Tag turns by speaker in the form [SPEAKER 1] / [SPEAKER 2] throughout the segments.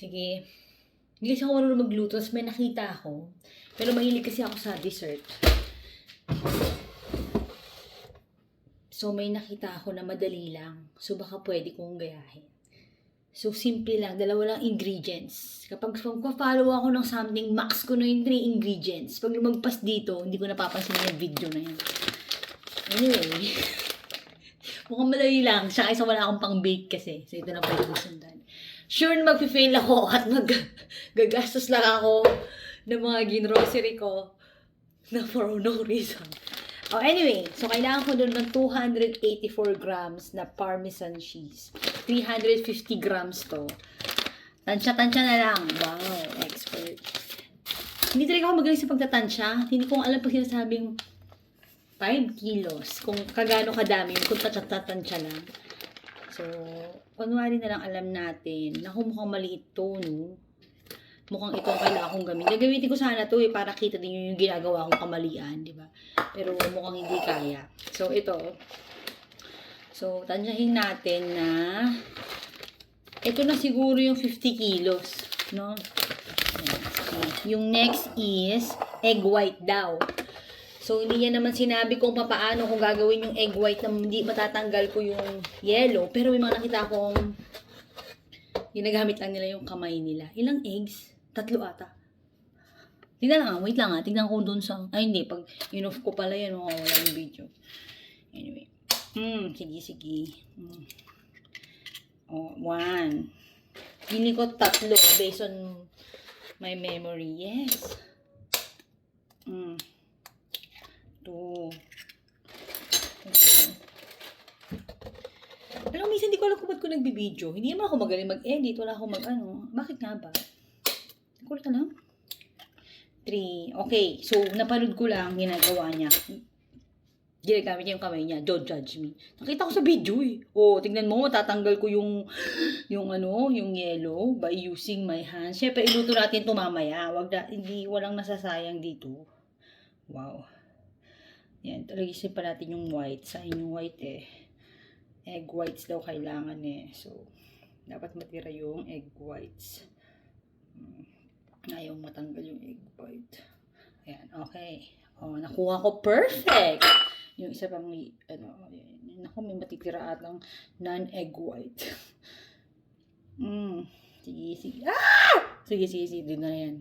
[SPEAKER 1] Sige. Hindi kasi ako marunong magluto. Tapos may nakita ako. Pero mahilig kasi ako sa dessert. So, may nakita ako na madali lang. So, baka pwede kong gayahin. So, simple lang. Dalawa lang ingredients. Kapag follow ako ng something, max ko na yung 3 ingredients. Pag lumagpas dito, hindi ko napapansin yung video na yan. Anyway. Mukhang madali lang. Siya kaysa wala akong pang-bake kasi. So, ito na pwede ko sundan. Sure na mag-fail ako at gagastos lang ako ng mga ginrocery ko na for no reason. Oh, anyway, so kailangan ko doon ng 284 grams na Parmesan cheese. 350 grams to. Tansya-tansya na lang. Wow, expert. Hindi talaga ako magaling sa pagtatansya. Hindi ko alam pag sinasabing 5 kilos. Kung kagano kadami, kung tatansya lang. So, kunwari na lang alam natin na mukhang maliit to, no? Mukhang ito ang kailangan kong gawin. Gagamitin ko sana to para kita din yung ginagawa kong kamalian, di ba? Pero mukhang hindi kaya. So, ito. So, tansyahin natin na ito na siguro yung 50 kilos, no? Okay. Yung next is egg white daw. So, hindi niya naman sinabi kung paano kung gagawin yung egg white na hindi matatanggal ko yung yellow. Pero may mga nakita akong ginagamit lang nila yung kamay nila. Ilang eggs? 3 ata. Tignan lang, wait lang tignan ko dun sa, ay hindi, pag in-off ko pala yan, wala yung video. Anyway. Sige. Oh, 1. Pili ko 3 based on my memory. Yes. 2. Okay. Pero minsan hindi ko alam kung ba't ko nagbibideo. Hindi naman ako magaling mag-edit. Wala akong Bakit nga ba? Kulit na lang. 3. Okay. So, napanood ko lang ginagawa niya. Ginagamit niya yung kamay niya. Don't judge me. Nakita ko sa video eh. Oh, tignan mo. Tatanggal ko yung yellow by using my hands. Siyempre, iluto natin ito mamaya. Walang nasasayang dito. Wow. Yan. Talagisin pa natin yung white. Saan yung white eh? Egg whites daw kailangan eh. So, dapat matira yung egg whites. Ayaw matanggal yung egg white. Ayan, okay. Oh, nakuha ko perfect. Yung isa pang, naku, may matitira atang non-egg white. Sige. Sige, din na yan.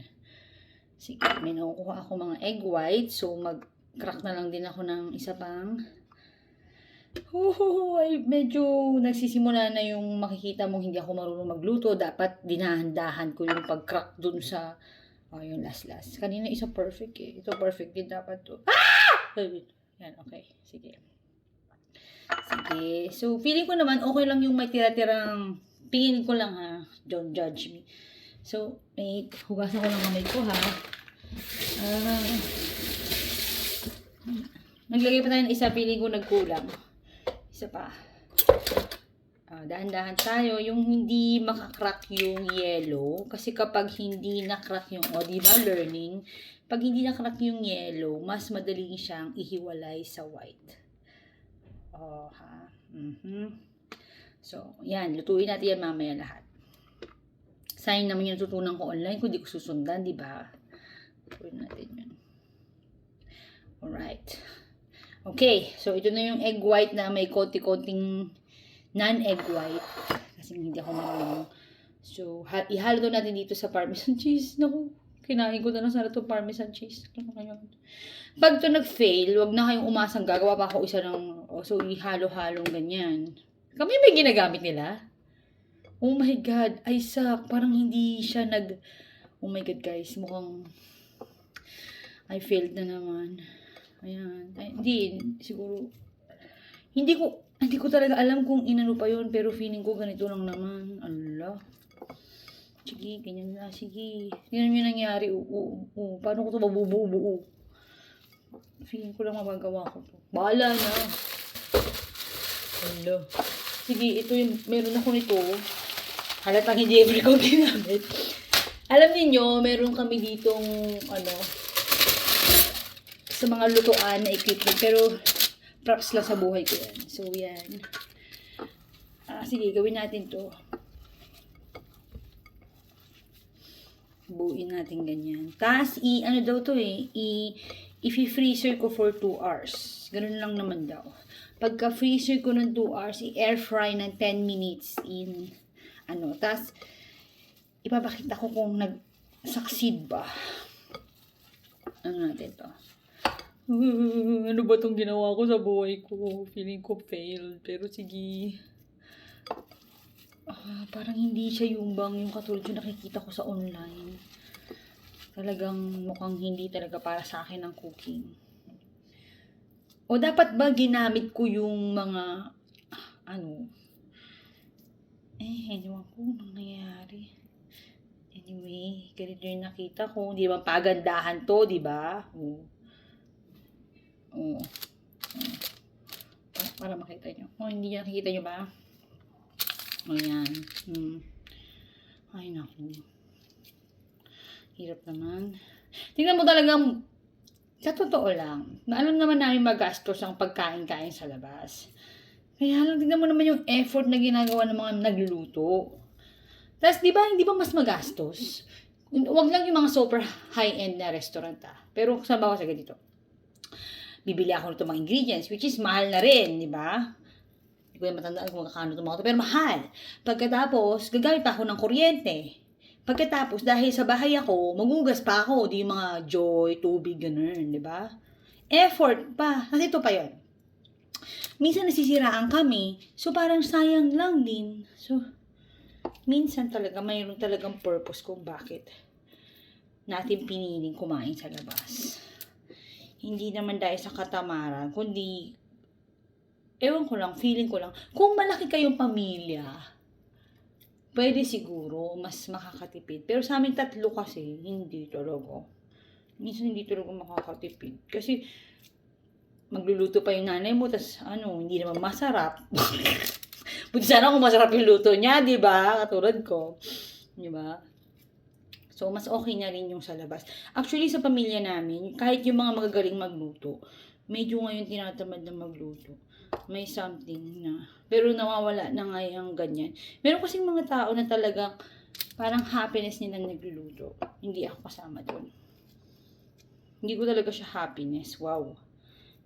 [SPEAKER 1] Sige, may nakukuha ako mga egg white. So, mag-crack na lang din ako ng isa pang. Ay, medyo nagsisimula na yung makikita mong hindi ako marunong magluto. Dapat dinahandahan ko yung pag-crack dun sa yung last. Kanina isa perfect eh. Ito perfect din dapat to. Yan, okay. Sige. So, feeling ko naman okay lang yung may tira-tirang pingin ko lang ha. Don't judge me. So, hugasan ko lang kamay ko ha. Naglagay pa tayo ng isa. Feeling ko nagkulang. Isa pa. Dahan-dahan tayo. Yung hindi makakrack yung yellow. Kasi kapag hindi nakrack yung, diba learning? Pag hindi nakrack yung yellow, mas madaling siyang ihiwalay sa white. So, yan. Lutuin natin yan mamaya lahat. Sayang naman yung natutunan ko online kung di ko susundan, diba? Lutuin natin yun. Alright. Okay, so ito na yung egg white na may konti-konting non-egg white. Kasi hindi ako marunong. So, ihalo daw natin dito sa Parmesan cheese. Naku, kinain ko na lang sana itong Parmesan cheese. Pag ito nag-fail, wag na kayong umasang gagawa pa ako isa ng, so ihalo-halong ganyan. Kami may ginagamit nila? Oh my God, Isaac, parang hindi siya oh my God guys, mukhang I failed na naman. Ayan. Hindi, siguro. Hindi ko talaga alam kung inano pa yun, pero feeling ko ganito lang naman. Allah. Sige, ganyan na. Sige. Ganyan yung nangyari. Paano ko ito mabubuo? Feeling ko lang magagawa ko to. Bahala na. Allah. Sige, ito yung, meron ako nito. Halatang hindi ever ko ginamit. Alam niyo meron kami ditong, sa mga lutuan na equipment. Pero, props lang sa buhay ko yan. So, yan. Sige, gawin natin to. Buuin natin ganyan. Tapos, ano daw to i-freezer ko for 2 hours. Ganun lang naman daw. Pagka freezer ko ng 2 hours, i-air fry ng 10 minutes in, tapos, ipapakita ko kung nag-succeed ba. Ano natin to? Ano ba tong ginawa ko sa buhay ko? Feeling ko failed. Pero sige. Parang hindi siya yung katulad yung nakikita ko sa online. Talagang mukhang hindi talaga para sa akin ang cooking. O dapat ba ginamit ko yung mga, ewan ko anong nangyayari. Anyway, ganito yung nakita ko. Hindi naman pagandahan to, di ba? Para makita nyo. Hindi nyo nakikita nyo ba? Ayan. Ay, naku. Hirap naman. Tingnan mo talagang, sa totoo lang, alam naman namin magastos ang pagkain-kain sa labas. Kaya lang, tingnan mo naman yung effort na ginagawa ng mga nagluluto. Tapos, di ba, hindi ba mas magastos? Huwag lang yung mga super high-end na restaurant Pero, saan ba ako sa ganito? Bibili ako nito mga ingredients, which is mahal na rin, di ba? Hindi ko yung matandaan kung kakano ito mga ito, pero mahal. Pagkatapos, gagamit pa ako ng kuryente. Pagkatapos, dahil sa bahay ako, magugas pa ako, di yung mga Joy, tubig, ganun, di ba? Effort pa. Kasi ito pa yon. Minsan nasisiraan kami, so parang sayang lang din. So, minsan talaga, mayroon talagang purpose kung bakit natin piniling kumain sa labas. Hindi naman dahil sa katamaran, kundi, ewan ko lang, feeling ko lang, kung malaki kayong pamilya, pwede siguro, mas makakatipid. Pero sa amin 3 kasi, hindi talaga. Minsan hindi talaga makakatipid. Kasi, magluluto pa yung nanay mo, tas hindi naman masarap. Buti sana kung masarap yung luto niya, di ba? Katulad ko. Di ba? So, mas okay na rin yung sa labas. Actually, sa pamilya namin, kahit yung mga magagaling magluto, medyo ngayon tinatamad na magluto. May something na, pero nawawala na nga yung ganyan. Meron kasing mga tao na talagang parang happiness nilang nagluluto. Hindi ako kasama doon. Hindi ko talaga siya happiness. Wow.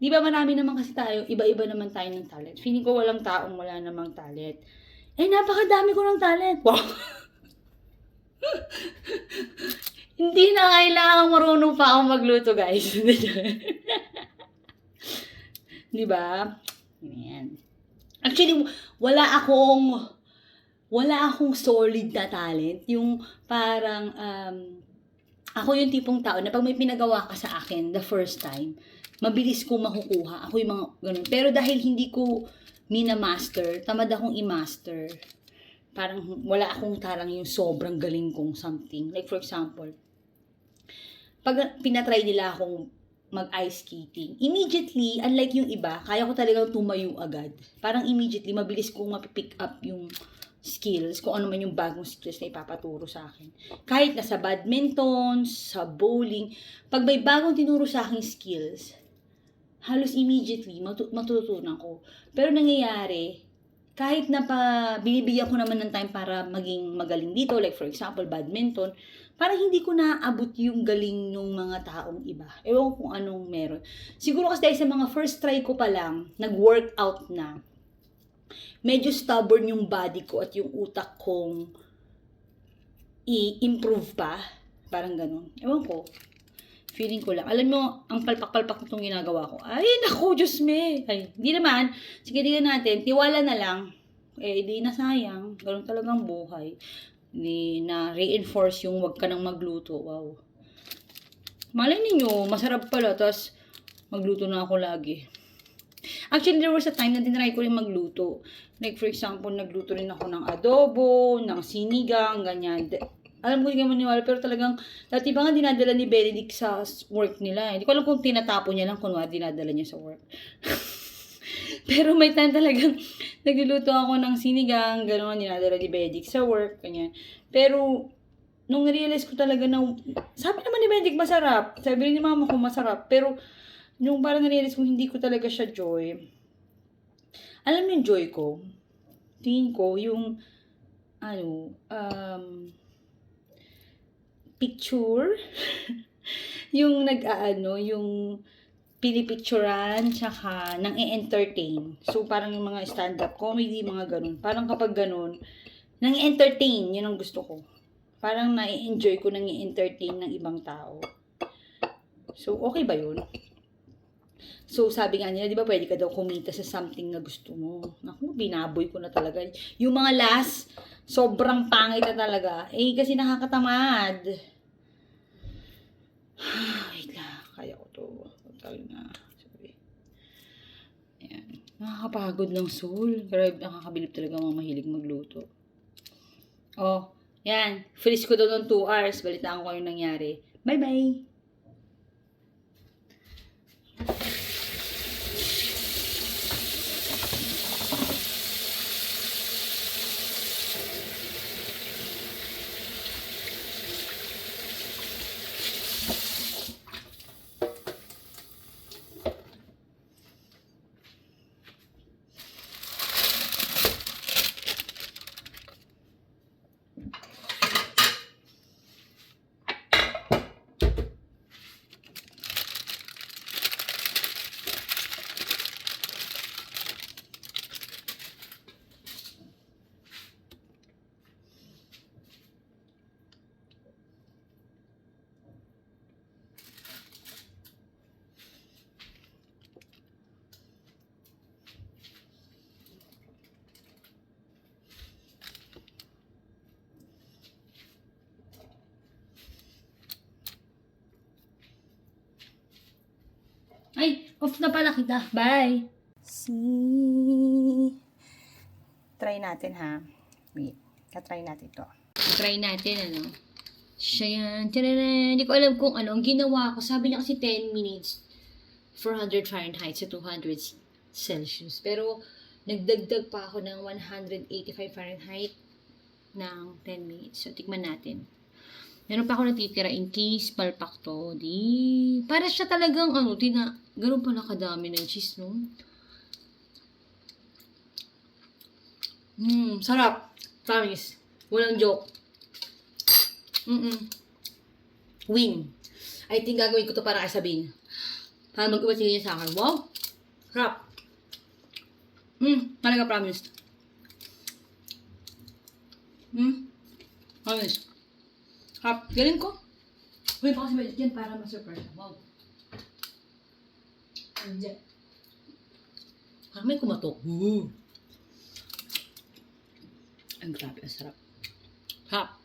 [SPEAKER 1] Di ba marami naman kasi tayo, iba-iba naman tayo ng talent. Feeling ko walang taong wala namang talent. Napakadami ko ng talent. Wow. Hindi na kailangan marunong pa akong magluto, guys. Di ba? Ayan. Actually, wala akong solid na talent. Yung parang, ako yung tipong tao na pag may pinagawa ka sa akin the first time, mabilis ko makukuha. Ako yung mga ganun. Pero dahil hindi ko minamaster, tamad akong i-master. Parang wala akong tarang yung sobrang galing kong something. Like for example, pag pinatry nila akong mag-ice skating, immediately, unlike yung iba, kaya ko talagang tumayo agad. Parang immediately, mabilis kong mapipick up yung skills, kung ano man yung bagong skills na ipapaturo sa akin. Kahit na sa badminton, sa bowling, pag may bagong tinuro sa akin skills, halos immediately, matututunan ko. Pero nangyayari, kahit na binibigyan ko naman ng time para maging magaling dito, like for example, badminton, parang hindi ko naaabot yung galing ng mga taong iba. Ewan ko kung anong meron. Siguro kasi dahil sa mga first try ko pa lang, nag-workout na, medyo stubborn yung body ko at yung utak kong i-improve pa. Parang ganun. Ewan ko. Feeling ko lang. Alam mo, ang palpak-palpak itong ginagawa ko. Ay, naku, Diyos me. Ay, hindi naman. Sige, tingnan natin. Tiwala na lang. Di na sayang. Ganun talagang buhay. Di na reinforce yung wag ka nang magluto. Wow. Malay ninyo, masarap pala. Tapos, magluto na ako lagi. Actually, there was a time na tinry ko rin magluto. Like, for example, nagluto rin ako ng adobo, ng sinigang, ganyan. Alam ko hindi ka maniwala, pero talagang, dati ba nga dinadala ni Benedict sa work nila. Hindi ko alam kung tinatapon niya lang, kunwari dinadala niya sa work. Pero may time talagang, nagluluto ako ng sinigang, gano'n, dinadala ni Benedict sa work, ganyan. Pero, nung realize ko talaga na, sabi naman ni Benedict masarap, sabi rin ni mama ko masarap, pero, nung parang na-realize ko, hindi ko talaga siya joy. Alam mo yung joy ko? Tingin ko, yung, picture. Yung yung pinipicturan, tsaka nang i-entertain. So, parang yung mga stand-up comedy, mga ganun. Parang kapag ganun, nang i-entertain, yun ang gusto ko. Parang na-enjoy ko nang i-entertain ng ibang tao. So, okay ba yun? So, sabi nga nila, di ba pwede ka daw kumita sa something na gusto mo. Naku, binaboy ko na talaga. Yung mga last, sobrang pangit na talaga. Eh, kasi nakakatamad. Wait lang, kaya ko to. Total na. Sorry. Ayan. Nakakapagod ng soul. Pero nakakabilib talaga mga mahilig magluto. Oh, yan. Freeze ko daw ng 2 hours. Balitaan ko yung nangyari. Bye-bye! Ay, off na pala kita. Bye! Try natin ha. Wait. Try natin to. Try natin ano. Siya yan. Tadada! Hindi ko alam kung ano. Ang ginawa ko, sabi niya kasi 10 minutes. 400 Fahrenheit sa 200 Celsius. Pero, nagdagdag pa ako ng 185 Fahrenheit ng 10 minutes. So, tikman natin. Meron pa ako natitira in case palpak to. Para siya talagang ganun pala kadami ng cheese, no? Sarap. Promise. Walang joke. Win. I think gagawin ko to para kay Sabine. Para mag-iwasin niya sa akin. Wow! Sarap. Talaga promise. Promise. Sarap. Galing ko. Uy, baka si Medit yan para ma-surprise. Wow. Ano dyan? Parang may kumatok. Ang grabe. Ang sarap. Sarap.